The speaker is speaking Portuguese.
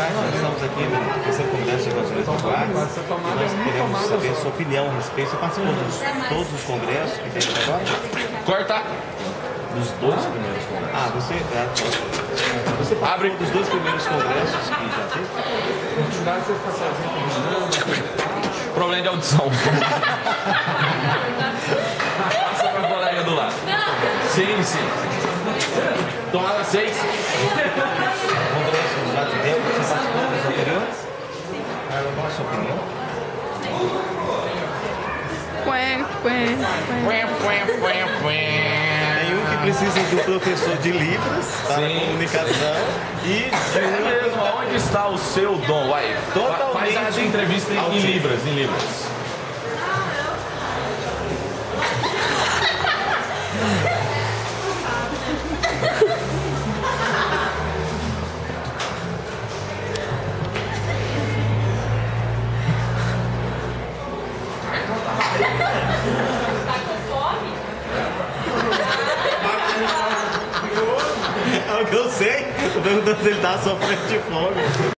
Nós estamos aqui no terceiro congresso de evangelismo de Guarda e nós queremos saber a sua opinião a respeito. Você participou de todos os congressos que tem até agora? Corta! Dos dois primeiros congressos. Ah, você abre dos dois primeiros congressos que já teve? Problema de audição. Passa pra colega do lado. Sim, sim. Tomada 6. Congresso já tivemos? Você participou dos anteriores? Qual a sua opinião? Tem um que precisa do professor de Libras para comunicação e de mesmo, onde está o seu dom? Vai, faz a entrevista em Libras, É o que eu sei. Eu perguntando se ele tá sofrendo de fome.